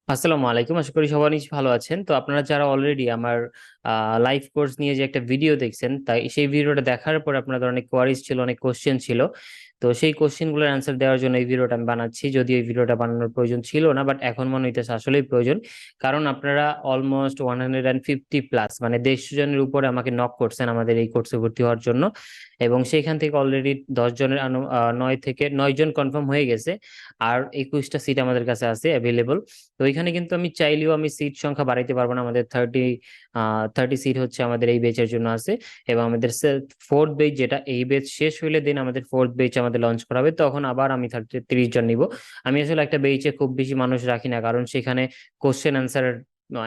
আসসালামু আলাইকুম, আশা করি সবাই নিশ্চয়ই ভালো আছেন। তো আপনারা যারা অলরেডি আমার লাইভ কোর্স নিয়ে যে একটা ভিডিও দেখছেন, তাই সেই ভিডিওটা দেখার পর আপনাদের অনেক কোয়ারিজ ছিল, অনেক কোশ্চেন ছিল। তো সেই কোশ্চেনগুলোর অ্যান্সার দেওয়ার জন্য এই ভিডিওটা আমি বানাচ্ছি, যদি এই ভিডিওটা বানানোর প্রয়োজন ছিল না, বাট এখন মনে হইতেছে আসলেই প্রয়োজন। কারণ আপনারা অলমোস্ট 150 প্লাস, মানে 150 জনের উপরে আমাকে নক করছেন আমাদের এই কোর্সে ভর্তি হওয়ার জন্য। এবং সেইখান থেকে অলরেডি 10 জনের 9 জন কনফার্ম হয়ে গেছে। আর 21টা সিট আমাদের কাছে আছে অ্যাভেলেবল। তো এখানে কিন্তু আমি চাইলেও আমি সিট সংখ্যা বাড়াইতে পারবো না। আমাদের 30 সিট হচ্ছে আমাদের এই বেচের জন্য আছে। এবং আমাদের ফোর্থ বেচ, যেটা এই বেচ শেষ হইলে দিন আমাদের ফোর্থ বেচ আমাদের লঞ্চ করা হবে, তখন আবার আমি 30জন নিব। আমি আসলে একটা বেচে খুব বেশি মানুষ রাখি না, কারণ সেখানে কোশ্চেন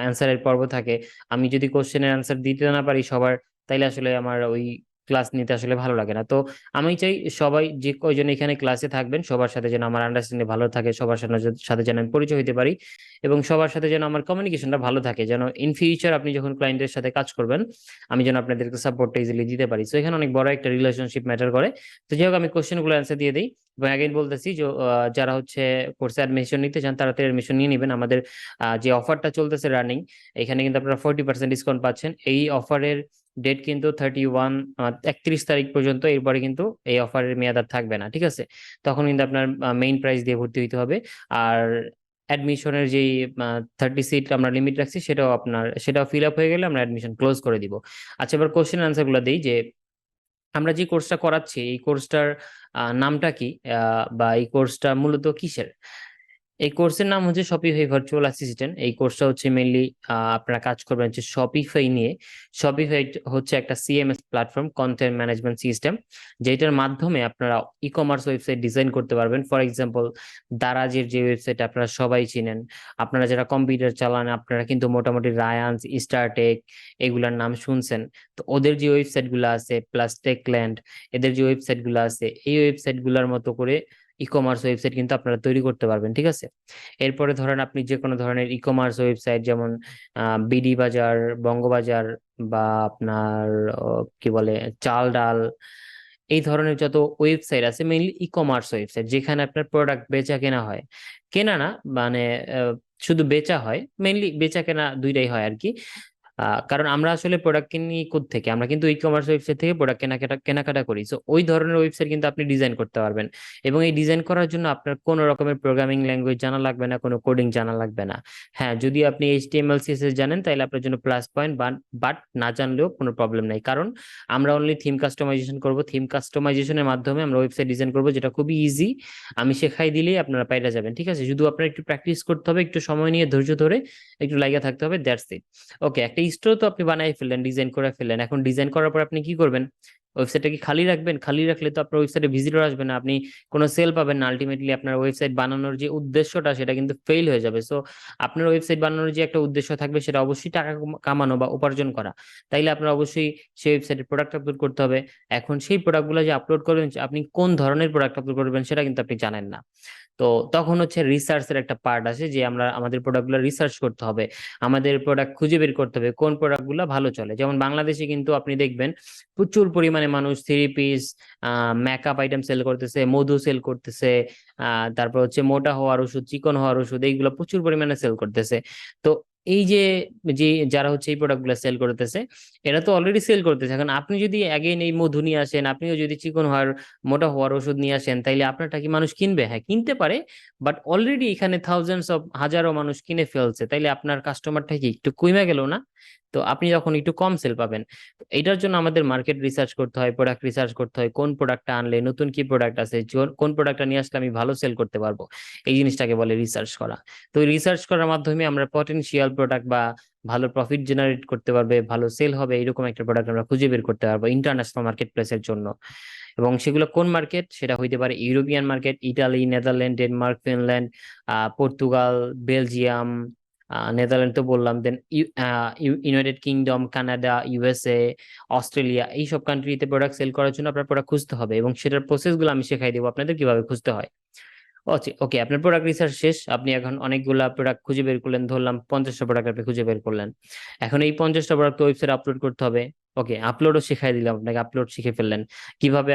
অ্যান্সারের পর্ব থাকে। আমি যদি কোশ্চেনের অ্যান্সার দিতে না পারি সবার, তাইলে আসলে আমার ওই ক্লাস নিতে আসলে ভালো লাগে না। তো আমি চাই সবাই যে কয়জন এখানে ক্লাসে থাকবেন সবার সাথে যেন আমার আন্ডারস্ট্যান্ডিং ভালো থাকে, সবার সাথে সাথে যেন আমি পরিচয় হতে পারি, এবং সবার সাথে যেন আমার কমিউনিকেশনটা ভালো থাকে, যেন ইন ফিউচার আপনি যখন ক্লায়েন্টের সাথে কাজ করবেন আমি যেন আপনাদেরকে সাপোর্টটা ইজিলি দিতে পারি। তো এখানে অনেক বড় একটা রিলেশনশিপ ম্যাটার করে। তো যাই হোক, আমি কোশ্চেনগুলো অ্যান্সার দিয়ে দিই। এবং অ্যাগেন বলতেছি যে যারা হচ্ছে কোর্সে অ্যাডমিশন নিতে চান তাড়াতাড়ি অ্যাডমিশন নিয়ে নেবেন। আমাদের যে অফারটা চলতেছে রানিং, এখানে কিন্তু আপনারা 40% ডিসকাউন্ট পাচ্ছেন। এই অফারের ডেট কিন্তু 31 তারিখ পর্যন্ত, এরপরে কিন্তু এই অফারের মেয়াদ আর থাকবে না, ঠিক আছে? তখন কিন্তু আপনার মেইন প্রাইস দিয়ে ভর্তি হইতে হবে। আর অ্যাডমিশনের যেই 30 সিট আমরা লিমিট রাখছি, সেটাও ফিল আপ হয়ে গেলে আমরা অ্যাডমিশন ক্লোজ করে দিব। আচ্ছা, এবার কোশ্চেন আনসার গুলো দিই যে আমরা যে কোর্সটা করাচ্ছি এই কোর্সটার নামটা কি, বা এই কোর্সটা মূলত কিসের। এই কোর্সের নাম হচ্ছে শপিফাই ভার্চুয়াল অ্যাসিস্ট্যান্ট। এই কোর্সটা হচ্ছে মেইনলি আপনারা কাজ করবেন হচ্ছে শপিফাই নিয়ে। শপিফাই হচ্ছে একটা CMS platform, content management system, যেটার মাধ্যমে আপনারা ই কমার্স ওয়েবসাইট ডিজাইন করতে পারবেন। ফর এক্সাম্পল, দারাজের যে ওয়েবসাইট আপনারা সবাই চিনেন, আপনারা যারা কম্পিউটার চালান আপনারা কিন্তু মোটামুটি রায়ান্স, স্টারটেক এগুলার নাম শুনছেন। তো ওদের যে ওয়েবসাইট গুলো আছে, প্লাস টেকল্যান্ড, এদের যে ওয়েবসাইট গুলো আছে, এই ওয়েবসাইট গুলার মতো করে ই কমার্স ওয়েবসাইট কিন্তু আপনারা তৈরি করতে পারবেন, ঠিক আছে? এরপরে ধরেন আপনি যে কোনো ধরনের ই কমার্স ওয়েবসাইট, যেমন বিডি বাজার, বঙ্গবাজার, বা আপনার কি বলে, চাল ডাল, এই ধরনের যত ওয়েবসাইট আছে মেইনলি ই কমার্স ওয়েবসাইট, যেখানে আপনার প্রোডাক্ট বেচা কেনা হয়। কেনা না, মানে শুধু বেচা হয়, মেইনলি বেচা কেনা দুইটাই হয় আর কি। কারণ আমরা আসলে প্রোডাক্ট কিনি থেকে, আমরা কিন্তু ই কমার্স ওয়েবসাইট থেকে প্রোডাক্ট কেনাকাটা করি। সো ওই ধরনের ওয়েবসাইট কিন্তু আপনি ডিজাইন করতে পারবেন। এবং এই ডিজাইন করার জন্য আপনার কোনো রকমের প্রোগ্রামিং ল্যাঙ্গুয়েজ জানা লাগবে না, কোনো কোডিং জানা লাগবে না। হ্যাঁ, যদি আপনি এইচটিএমএল সিএসএস জানেন তাহলে আপনার জন্য প্লাস পয়েন্ট, বাট না জানলেও কোনো প্রবলেম নাই, কারণ আমরা অনলি থিম কাস্টমাইজেশন করব। থিম কাস্টমাইজেশনের মাধ্যমে আমরা ওয়েবসাইট ডিজাইন করব, যেটা খুবই ইজি। আমি শেখাই দিলেই আপনারা পাইরা যাবেন, ঠিক আছে? শুধু আপনার একটু প্র্যাকটিস করতে হবে, একটু সময় নিয়ে ধৈর্য ধরে একটু লাইগা থাকতে হবে, দ্যাটস ইট। ওকে, একটা স্টোর তো আপনি বানাই ফেললেন, ডিজাইন করে ফেললেন। এখন ডিজাইন করার পর আপনি কি করবেন? ওয়েবসাইটটা কি খালি রাখবেন? খালি রাখলে তো আপনার ওয়েবসাইটে ভিজিটর আসবে না, আপনি কোনো সেল পাবেন না। আলটিমেটলি আপনার ওয়েবসাইট বানানোর যে উদ্দেশ্যটা সেটা কিন্তু ফেল হয়ে যাবে। সো আপনার ওয়েবসাইট বানানোর যে একটা উদ্দেশ্য থাকবে সেটা অবশ্যই টাকা কামানো বা উপার্জন করা। তাইলে আপনার অবশ্যই সেই ওয়েবসাইটে প্রোডাক্ট আপলোড করতে হবে। এখন সেই প্রোডাক্টগুলো যে আপলোড করবেন, আপনি কোন ধরনের প্রোডাক্ট আপলোড করবেন সেটা কিন্তু আপনি জানেন না। তো তখন হচ্ছে রিসার্চের একটা পার্ট আছে, যে আমরা আমাদের প্রোডাক্টগুলো রিসার্চ করতে হবে। আমাদের প্রোডাক্ট খুঁজে বের করতে হবে কোন প্রোডাক্টগুলো ভালো চলে। যেমন বাংলাদেশে কিন্তু আপনি দেখবেন প্রচুর পরিমাণে মানুষ three piece, makeup item sale করতেছে, মধু সেল করতেছে, তারপর হচ্ছে মোটা হওয়ার ওষুধ, চিকন হওয়ার ওষুধ, এইগুলো প্রচুর পরিমাণে সেল করতেছে। তো এই যে যে যারা হচ্ছে এই প্রোডাক্ট গুলো সেল করতেছে, এরা তো অলরেডি সেল করতেছে। এখন আপনি যদি অ্যাগেন এই মধু নিয়ে আসেন, আপনিও যদি চিকন হওয়ার, মোটা হওয়ার ওষুধ নিয়ে আসেন, তাইলে আপনারটা কি মানুষ কিনবে? হ্যাঁ, কিনতে পারে, বাট অলরেডি এখানে থাউজেন্ডস অফ, হাজারো মানুষ কিনে ফেলছে, তাইলে আপনার কাস্টমারটা কি একটু কমে গেল না? তো আপনি যখন একটু কম সেল পাবেন। এটার জন্য আমাদের মার্কেট রিসার্চ করতে হয়, প্রোডাক্ট রিসার্চ করতে হয়, কোন প্রোডাক্টটা আনলে, নতুন কি প্রোডাক্ট আছে, কোন প্রোডাক্টটা নিয়ে আসলে আমি ভালো সেল করতে পারবো, এই জিনিসটাকে বলে রিসার্চ করা। তো এই রিসার্চ করার মাধ্যমে আমরা পটেনশিয়াল প্রোডাক্ট বা ভালো প্রফিট জেনারেট করতে পারবে, ভালো সেল হবে এরকম একটা প্রোডাক্ট আমরা খুঁজে বের করতে পারবো ইন্টারন্যাশনাল মার্কেট প্লেসের জন্য। এবং সেগুলো কোন মার্কেট, সেটা হইতে পারে European market, Italy, Netherland, Denmark, Finland, Portugal, Belgium, Netherland তো বললাম, then United Kingdom, Canada, USA, Australia, এইসব কান্ট্রিতে প্রোডাক্ট সেল করার জন্য আপনার প্রোডাক্ট খুঁজতে হবে, এবং সেটার প্রসেস গুলো আমি শেখাই দেবো আপনাদের কিভাবে খুঁজতে হয়। ওকে ওকে, আপনার প্রোডাক্ট রিসার্চ শেষ, আপনি এখন অনেকগুলা প্রোডাক্ট খুঁজে বের করলেন, ধরলাম 50টা প্রোডাক্ট আপনি খুঁজে বের করলেন। এখন এই 50টা প্রোডাক্ট ওয়েবসাইট আপলোড করতে হবে। ওকে, আপলোডও শিখাই দিলাম আপনাকে, আপলোড শিখে ফেললেন। কিভাবে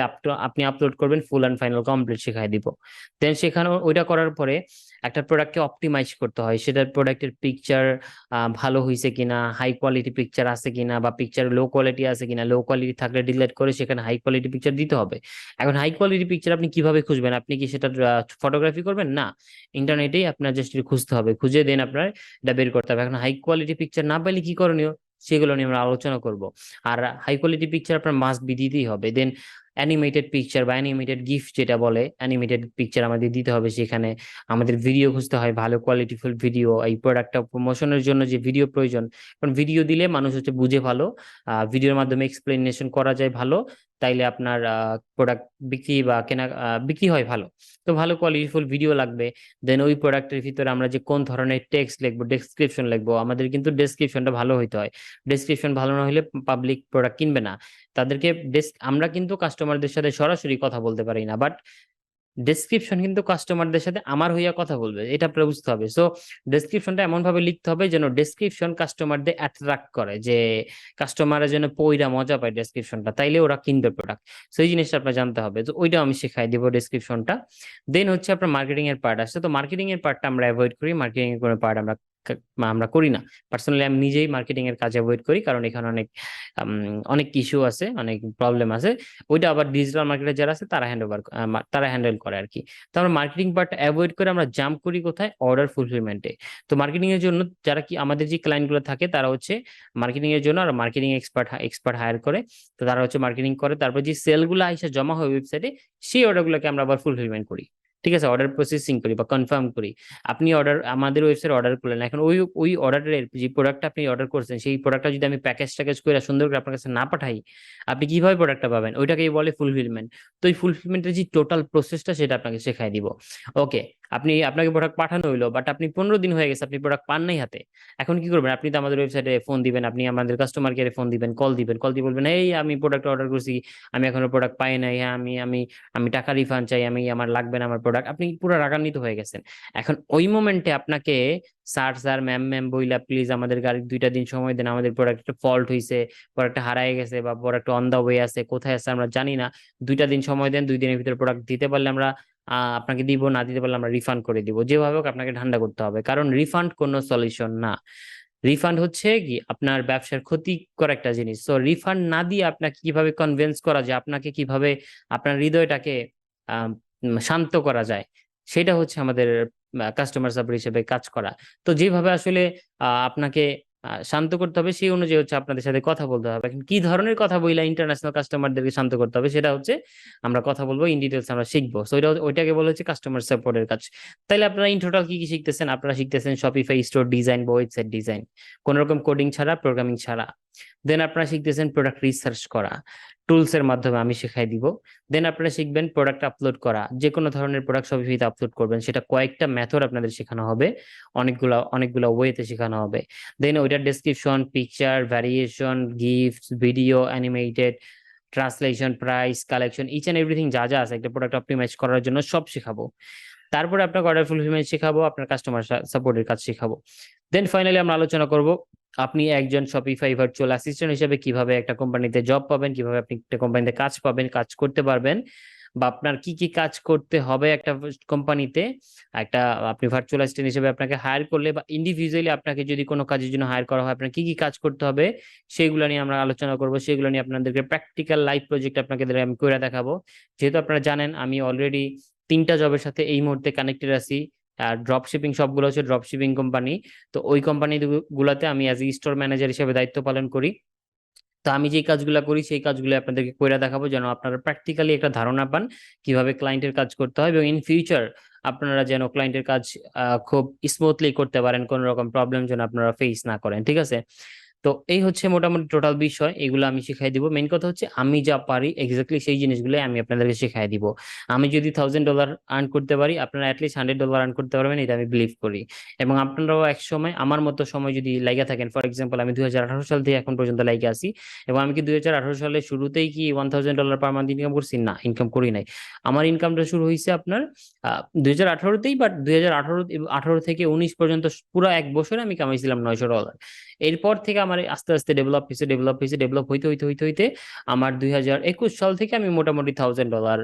আপনি আপলোড করবেন ফুল অ্যান্ড ফাইনাল কমপ্লিট শিখাই দিব। দেন সেখানে ওইটা করার পরে একটা প্রোডাক্টকে অপটিমাইজ করতে হয়, সেটার প্রোডাক্টের পিকচার ভালো হয়েছে কিনা, হাই কোয়ালিটি পিকচার আছে কিনা, বা পিকচার লো কোয়ালিটি আছে কিনা, লো কোয়ালিটি থাকলে ডিলিট করে সেখানে হাই কোয়ালিটি পিকচার দিতে হবে। এখন হাই কোয়ালিটি পিকচার আপনি কিভাবে খুঁজবেন? আপনি কি সেটা ফটোগ্রাফি করবেন? না, ইন্টারনেটেই আপনার জাস্ট খুঁজতে হবে, খুঁজে দেন আপনার এটা বের করতে হবে। এখন হাই কোয়ালিটি পিকচার না পাইলে কি করণীয়, সেগুলো নিয়ে আমরা আলোচনা করব। আর হাই কোয়ালিটি পিকচার আপনার মাস্ট বি দিতেই হবে। দেন অ্যানিমেটেড পিকচার বা অ্যানিমেটেড গিফট যেটা বলে, অ্যানিমেটেড পিকচার আমাদের দিতে হবে সেখানে। আমাদের ভিডিও খুঁজতে হয়, ভালো কোয়ালিটিফুল ভিডিও, এই প্রোডাক্টটা প্রমোশনের জন্য যে ভিডিও প্রয়োজন, কারণ ভিডিও দিলে মানুষ হচ্ছে বুঝে ভালো, ভিডিওর মাধ্যমে এক্সপ্লেনেশন করা যায় ভালো, তাইলে আপনার প্রোডাক্ট বিক্রি বা কেনা বিক্রি হয় ভালো। তো ভালো কোয়ালিটিফুল ভিডিও লাগবে। দেন ওই প্রোডাক্টের ভিতরে আমরা যে কোন ধরনের টেক্সট লিখবো, ডেসক্রিপশন লিখবো, আমাদের কিন্তু ডেসক্রিপশনটা ভালো হইতে হয়। ডেসক্রিপশন ভালো না হলে পাবলিক প্রোডাক্ট কিনবে না। তাদেরকে আমরা কিন্তু কাস্টমারদের সাথে সরাসরি কথা বলতে পারি না, বাট ডেসক্রিপশন কিন্তু কাস্টমারদের সাথে আমার হইয়া কথা বলবে, এটা আপনার বুঝতে হবে। সো ডেসক্রিপশনটা এমন ভাবে লিখতে হবে যেন ডেসক্রিপশন কাস্টমারদের অ্যাট্রাক্ট করে, যে কাস্টমাররা যেন পইরা মজা পায় ডেসক্রিপশনটা, তাইলে ওরা কিনবে প্রোডাক্ট। সো এই জিনিসটা আপনার জানতে হবে, তো ওইটা আমি শেখাই দিব ডেসক্রিপশনটা। দেন হচ্ছে আপনার মার্কেটিং এর পার্ট আসছে, তো মার্কেটিং এর পার্টটা আমরা অ্যাভয়েড করি, মার্কেটিং এর কোনো পার্ট আমরা করি না। পার্সোনালি আমি নিজেই মার্কেটিং এর কাজ অ্যাভয়েড করি, কারণ এখানে অনেক ইস্যু আছে, অনেক প্রবলেম আছে। ওইটা আবার ডিজিটাল মার্কেটে যারা আছে তারা হ্যান্ডেল করে আর কি। তো আমরা মার্কেটিং পার্ট অ্যাভয়েড করে আমরা জাম্প করি কোথায়, অর্ডার ফুলফিলমেন্টে। তো মার্কেটিং এর জন্য যারা কি আমাদের যে ক্লায়েন্ট গুলো থাকে তারা হচ্ছে মার্কেটিং এর জন্য আর মার্কেটিং এক্সপার্ট হায়ার করে। তো তারা হচ্ছে মার্কেটিং করে, তারপর যে সেল গুলো আইসা জমা হয় ওয়েবসাইটে, সেই অর্ডার গুলোকে আমরা আবার ফুলফিলমেন্ট করি। ঠিক আছে, অর্ডার প্রসেসিং করি বা কনফার্ম করি। আপনি আমাদের ওয়েবসাইটে অর্ডার করলেন, এখন ওই ওই অর্ডারের যে প্রোডাক্টটা আপনি অর্ডার করছেন, সেই প্রোডাক্টটা যদি আমি প্যাকেজ করে সুন্দর করে আপনার কাছে না পাঠাই, আপনি কিভাবে প্রোডাক্টটা পাবেন? ওইটাকেই বলে ফুলফিলমেন্ট। তো এই ফুলফিলমেন্টের যে টোটাল প্রসেসটা সেটা আপনাকে শেখাই দিব। ওকে, আপনাকে প্রোডাক্ট পাঠানো হইলো, বাট আপনি 15 দিন হয়ে গেছে, আপনি প্রোডাক্ট পান নাই হাতে। এখন কি করবেন? আপনি তো আমাদের ওয়েবসাইটে ফোন দিবেন, আপনি আমাদের কাস্টমার কেয়ারে ফোন দিবেন, কল দিয়ে বলবেন, এই আমি প্রোডাক্ট অর্ডার করছি, আমি এখনো প্রোডাক্ট পাই নাই, হ্যাঁ আমি আমি আমি টাকা রিফান্ড চাই, আমার লাগবে না আমার প্রোডাক্ট। আপনি পুরো রাগান্বিত হয়ে গেছেন। এখন ওই মোমেন্টে আপনাকে স্যার ম্যাম বইলা প্লিজ আমাদের গাড়ি 2টা দিন সময় দেন, আমাদের প্রোডাক্ট ফল্ট হয়েছে, প্রোডাক্টটা হারায় গেছে বা প্রোডাক্ট অন দা ওয়ে আছে, কোথায় আছে আমরা জানি না, 2টা দিন সময় দেন, 2 দিনের ভিতরে প্রোডাক্ট দিতে পারলে আমরা আপনাকে দিব, না দিতে পারলে আমরা রিফান্ড করে দিব। যেভাবে হোক আপনাকে ঠান্ডা করতে হবে, কারণ রিফান্ড কোনো সলিউশন না। রিফান্ড হচ্ছে কি আপনার ব্যবসার ক্ষতিকর একটা জিনিস। তো রিফান্ড না দিয়ে আপনাকে কিভাবে কনভিন্স করা যায়, আপনাকে কিভাবে আপনার হৃদয়টাকে শান্ত করা যায়, সেটা হচ্ছে আমাদের কাস্টমার সাপোর্ট হিসেবে কাজ করা। তো যেভাবে আসলে আপনাকে শান্ত করতে হবে, সেই অনুযায়ী হচ্ছে আপনাদের সাথে কথা বলতে হবে। এখন কি ধরনের কথা বইলা ইন্টারন্যাশনাল কাস্টমারদেরকে শান্ত করতে হবে, সেটা হচ্ছে আমরা কথা বলবো, ইন ডিটেলস আমরা শিখবো। সো ওইটাকে বলা হচ্ছে কাস্টমার সাপোর্টের কাজ। তাইলে আপনারা ইন টোটাল কি কি শিখতেছেন? আপনারা শিখতেছেন শপিফাই স্টোর ডিজাইন বা ওয়েবসাইট ডিজাইন, কোন রকম কোডিং ছাড়া, প্রোগ্রামিং ছাড়া। দেন আপনারা শিখতেছেন প্রোডাক্ট রিসার্চ করা, টুলস এর মাধ্যমে আমি শেখাই দিব। দেন আপনারা শিখবেন প্রোডাক্ট আপলোড করা, যে কোনো ধরনের প্রোডাক্ট শপিফাইতে আপলোড করবেন, সেটা কয়েকটা মেথড আপনাদের শেখানো হবে, অনেকগুলা ওয়েতে শেখানো হবে। দেন ওইটার description, picture, variation, gift, video, animated, translation, price, collection, each and everything যা যা আছে একটা প্রোডাক্ট অপটিমাইজ করার জন্য সব শেখাবো। তারপরে আপনাকে অর্ডার ফুলফিলমেন্ট শেখাবো, আপনার কাস্টমার সাপোর্টের কাজ শেখাবো। দেন ফাইনালি আমরা আলোচনা করব আপনি একজন শপিফাই ভার্চুয়াল অ্যাসিস্ট্যান্ট হিসেবে কিভাবে একটা কোম্পানিতে জব পাবেন, কিভাবে আপনি একটা কোম্পানিতে কাজ পাবেন, কাজ করতে পারবেন, বা আপনার কি কি কাজ করতে হবে একটা কোম্পানিতে। একটা আপনি ভার্চুয়াল অ্যাসিস্ট্যান্ট হিসেবে আপনাকে হায়ার করলে বা ইন্ডিভিজুয়ালি আপনাকে যদি কোনো কাজের জন্য হায়ার করা হয়, আপনার কি কি কাজ করতে হবে সেগুলো নিয়ে আমরা আলোচনা করব। সেগুলো নিয়ে আপনাদেরকে প্র্যাকটিক্যাল লাইভ প্রজেক্ট আপনাকে আমি করে দেখাবো। যেহেতু আপনারা জানেন আমি অলরেডি 3টা জবের সাথে এই মুহূর্তে কানেক্টেড আছি। আর ড্রপ শিপিং সবগুলো হচ্ছে ড্রপ শিপিং কোম্পানি। তো ওই কোম্পানি গুলাতে আমি অ্যাজ এ স্টোর ম্যানেজার হিসেবে দায়িত্ব পালন করি। তো আমি যে কাজগুলো করি সেই কাজগুলো আপনাদেরকে করে দেখাবো, যেন আপনারা প্র্যাকটিক্যালি একটা ধারণা পান কিভাবে ক্লায়েন্টের কাজ করতে হয়, এবং ইন ফিউচার আপনারা যেন ক্লায়েন্টের কাজ খুব স্মুথলি করতে পারেন, কোনো রকম প্রবলেম যেন আপনারা ফেস না করেন। ঠিক আছে, তো এই হচ্ছে মোটামুটি টোটাল বিষয়, এগুলো আমি শিখাই দিব। মেইন কথা হচ্ছে আমি যা পারি এক্স্যাক্টলি সেই জিনিসগুলো আমি আপনাদেরকে শিখাই দিব। আমি যদি $1000 আর্ন করতে পারি, আপনারা অ্যাটলিস্ট $100 আর্ন করতে পারবেন, এটা আমি বিলিভ করি। এবং আপনারাও এক সময় আমার মতো সময় যদি লাইগা থাকেন, ফর এক্সাম্পল আমি 2018 সাল থেকে এখন পর্যন্ত লাইগা আছি, এবং আমি কি 2018 সালের শুরুতেই কি $1000 পার মান্থ ইনকাম করছি? না, ইনকাম করি নাই। আমার ইনকামটা শুরু হয়েছে আপনার 2018তেই, বাট 2018 থেকে 19 পর্যন্ত পুরো 1 বছরে আমি কামাইছিলাম $900। এরপর থেকে আমার আস্তে আস্তে ডেভেলপ হইতে আমার 2021 সাল থেকে আমি মোটামুটি $1000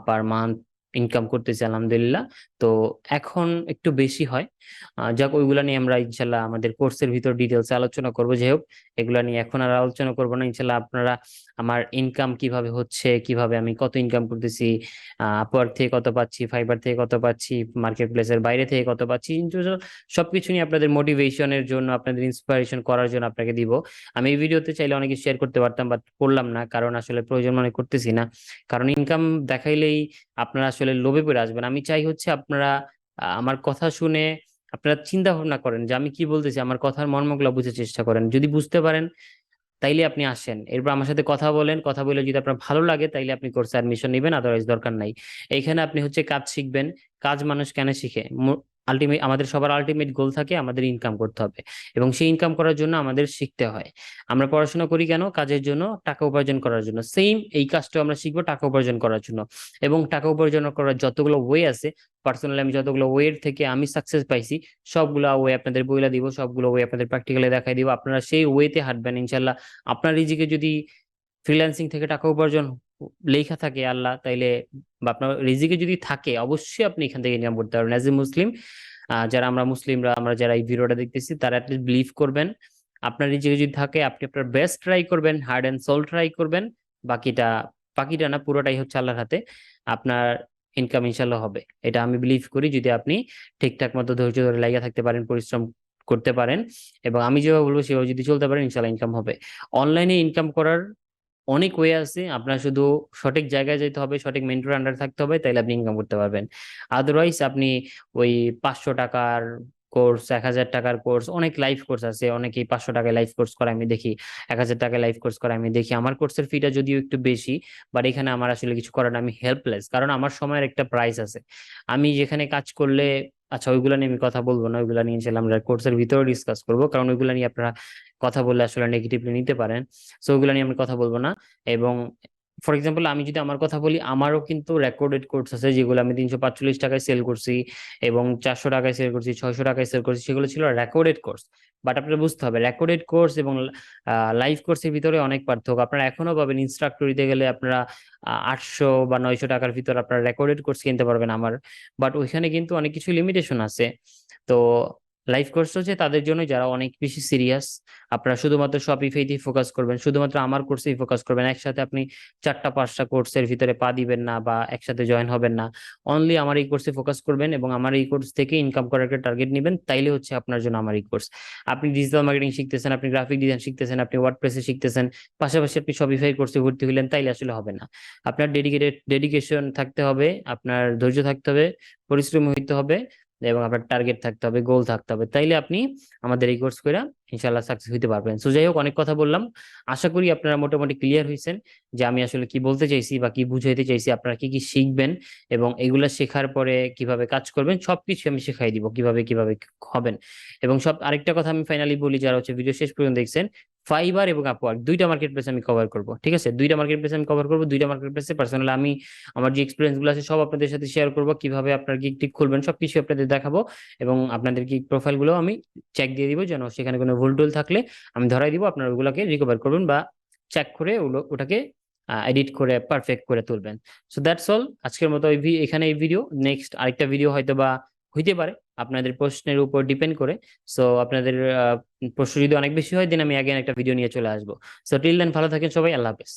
পার মান্থ ইনকাম করতেছি আলহামদুলিল্লাহ। তো এখন একটু বেশি হয়। যাক, ওইগুলা নিয়ে আমরা ইনশাল্লাহ আমাদের কোর্সের ভিতর ডিটেলস আলোচনা করবো। যাই হোক, এগুলা নিয়ে এখন আর আলোচনা করবো না। ইনশাল্লাহ আপনারা আমার ইনকাম কিভাবে হচ্ছে, কিভাবে আমি কত ইনকাম করতেছি, আপওয়ার্ক থেকে কত পাচ্ছি, ফাইবার থেকে কত পাচ্ছি, মার্কেট প্লেসের বাইরে থেকে কত পাচ্ছি, সবকিছু নিয়ে আপনাদের মোটিভেশনের জন্য, আপনাদের ইন্সপিরেশন করার জন্য আপনাকে দিব। আমি এই ভিডিওতে চাইলে অনেক শেয়ার করতে পারতাম, বাট করলাম না, কারণ আসলে প্রয়োজন মনে করতেছি না। কারণ ইনকাম দেখাইলেই আপনারা আসলে লোভে পড়ে আসবেন। আমি চাই হচ্ছে আপনারা আমার কথা শুনে আপনারা চিন্তা ভাবনা করেন যে আমি কি বলতেছি, আমার কথার মর্মগুলো বুঝার চেষ্টা করেন। যদি বুঝতে পারেন তাইলে আপনি আসেন, এরপর আমার সাথে কথা বলেন। কথা বলে যদি আপনার ভালো লাগে তাইলে আপনি কোর্সে অ্যাডমিশন নেবেন, আদারওয়াইজ দরকার নাই। এইখানে আপনি হচ্ছে কাজ শিখবেন। কাজ মানুষ কেন শিখে? আলটিমেট আমাদের সবার আলটিমেট গোল থাকে আমাদের ইনকাম করতে হবে, এবং সেই ইনকাম করার জন্য আমাদের শিখতে হয়। আমরা পড়াশোনা করি কেন? কাজের জন্য, টাকা উপার্জন করার জন্য। সেম এই কাজটা আমরা শিখবো টাকা উপার্জন করার জন্য। এবং টাকা উপার্জন করার যতগুলো ওয়ে আছে, পার্সোনালি আমি যতগুলো ওয়ের থেকে আমি সাকসেস পাইছি, সবগুলো ওয়ে আপনাদের বইলা দিব, সবগুলো ওয়ে আপনাদের প্র্যাকটিক্যালি দেখাই দিব। আপনারা সেই ওয়েতে হাঁটবেন ইনশাল্লাহ। আপনার রিজিকে যদি ফ্রিল্যান্সিং থেকে টাকা উপার্জন লেখা থাকে আল্লাহ, তাইলে বা আপনার রিজিকে যদি থাকে, অবশ্যই আপনি এখান থেকে ইনকাম করতে পারবেন। অ্যাজ এ মুসলিম, যারা আমরা মুসলিমরা, আমরা যারা এই ভিডিওটা দেখতেছি, তারা অ্যাটলিস্ট বিলিভ করবেন। আপনার রিজিকে যদি থাকে, আপনি আপনার বেস্ট ট্রাই করবেন, হার্ড অ্যান্ড সোল ট্রাই করবেন। বাকিটা, বাকিটা না, পুরোটাই হচ্ছে আল্লাহর হাতে। আপনার ইনকাম ইনশাল্লাহ হবে, এটা আমি বিলিভ করি, যদি আপনি ঠিকঠাক মতো ধৈর্য ধরে লাগিয়ে থাকতে পারেন, পরিশ্রম করতে পারেন, এবং আমি যেভাবে বলবো সেভাবে যদি চলতে পারেন, ইনশাল্লাহ ইনকাম হবে। অনলাইনে ইনকাম করার অনেক ওয়ে আছে। আপনার শুধু সঠিক জায়গায় যেতে হবে, সঠিক মেন্টর আন্ডার থাকতে হবে, তাইলে আপনি ইনকাম করতে পারবেন। আদারওয়াইজ আপনি ওই 500 টাকার কোর্স, 1000 টাকার কোর্স, অনেক লাইভ কোর্স আছে, অনেকেই 500 টাকায় লাইভ কোর্স করে আমি দেখি, 1000 টাকায় লাইভ কোর্স করে আমি দেখি। আমার কোর্সের ফিটা যদিও একটু বেশি, বাট এখানে আমার আসলে কিছু করার না, আমি হেল্পলেস, কারণ আমার সময়ের একটা প্রাইস আছে। আমি যেখানে কাজ করলে, আচ্ছা ওইগুলো নিয়ে আমি কথা বলবো না, ওইগুলো নিয়ে ইনশাল্লাহ আমরা কোর্সের ভিতরে ডিসকাস করবো, কারণ ওইগুলো নিয়ে আপনারা কথা বললে আসলে নেগেটিভলি নিতে পারেন। সো ওইগুলো নিয়ে আমি কথা বলবো না। এবং ফর এক্সাম্পল, আমি যদি আমার কথা বলি, আমারও কিন্তু রেকর্ডেড কোর্স আছে যেগুলো আমি 345 টাকায় সেল করছি, এবং 400 টাকায় সেল করছি, 600 টাকায় সেল করছি, সেগুলো ছিল রেকর্ডেড কোর্স। বাট আপনার বুঝতে হবে, রেকর্ডেড কোর্স এবং লাইভ কোর্সের ভিতরে অনেক পার্থক্য। আপনারা এখনো পাবেন, ইনস্ট্রাক্টর দিতে গেলে আপনারা 800 বা 900 টাকার ভিতরে আপনারা রেকর্ডেড কোর্স কিনতে পারবেন আমার। বাট ওইখানে কিন্তু অনেক কিছু লিমিটেশন আছে। তো লাইভ কোর্স হচ্ছে তাদের জন্য যারা অনেক বেশি সিরিয়াস। আপনারা শুধুমাত্র শপিফাইতেই ফোকাস করবেন, শুধুমাত্র আমার কোর্সেই ফোকাস করবেন। একসাথে আপনি 4টা 5টা কোর্সের ভিতরে পা দিবেন না, বা একসাথে জয়েন হবেন না। অনলি আমার এই কোর্সে ফোকাস করবেন, এবং আমার এই কোর্স থেকে ইনকাম করার একটা টার্গেট নেবেন, তাইলে হচ্ছে আপনার জন্য আমার এই কোর্স। আপনি ডিজিটাল মার্কেটিং শিখতেছেন, আপনি গ্রাফিক ডিজাইন শিখতেছেন, আপনি ওয়ার্ডপ্রেসে শিখতেছেন, পাশাপাশি আপনি শপিফাই কোর্সে ভর্তি হইলেন, তাইলে আসলে হবে না। আপনার ডেডিকেশন থাকতে হবে, আপনার ধৈর্য থাকতে হবে, পরিশ্রম হইতে হবে, এবং আপনার টার্গেট থাকতে হবে, গোল থাকতে হবে, তাইলে আপনি আমাদের এই কোর্স করে ইনশাল্লাহ সাকসেস হতে পারবেন। সো যাই হোক, অনেক কথা বললাম। আশা করি আপনারা মোটামুটি ক্লিয়ার হয়েছেন যে আমি আসলে কি বলতে চাইছি বা কি বুঝাইতে চাইছি, আপনারা কি কি শিখবেন, এবং এগুলা শেখার পরে কিভাবে কাজ করবেন, সবকিছু আমি শেখাই দিব, কিভাবে কিভাবে হবেন। এবং সব, আরেকটা কথা আমি ফাইনালি বলি, যারা হচ্ছে ভিডিও শেষ পর্যন্ত দেখছেন, ফাইবার এবং আপওয়ার্ক দুইটা মার্কেট প্লেস আমি কভার করব, ঠিক আছে? দুইটা মার্কেট প্লেস আমি কভার করব। দুইটা মার্কেট প্লেসে পার্সোনালি আমি আমার যে এক্সপিরিয়েন্স গুলো আছে সব আপনাদের সাথে শেয়ার করব, কিভাবে আপনার গিগ টিক খুলবেন সবকিছু আপনাদের দেখাবো। এবং আপনাদের গিগ প্রোফাইল গুলো আমি চেক দিয়ে দিব, যেন সেখানে কোনো ভুল টুল থাকলে আমি ধরাই দিব, আপনারা ওগুলোকে রিকভার করবেন, বা চেক করে ওটাকে এডিট করে পারফেক্ট করে তুলবেন। সো দ্যাটস অল আজকের মতো। এখানে এই ভিডিও, নেক্সট আরেকটা ভিডিও হয়তো বা হইতে পারে, আপনাদের প্রশ্নের উপর ডিপেন্ড করে। সো আপনাদের প্রশ্ন যদি অনেক বেশি হয়, দিন আমি আগে একটা ভিডিও নিয়ে চলে আসবো। সো টিল দেন ভালো থাকেন সবাই, আল্লাহ হাফেজ।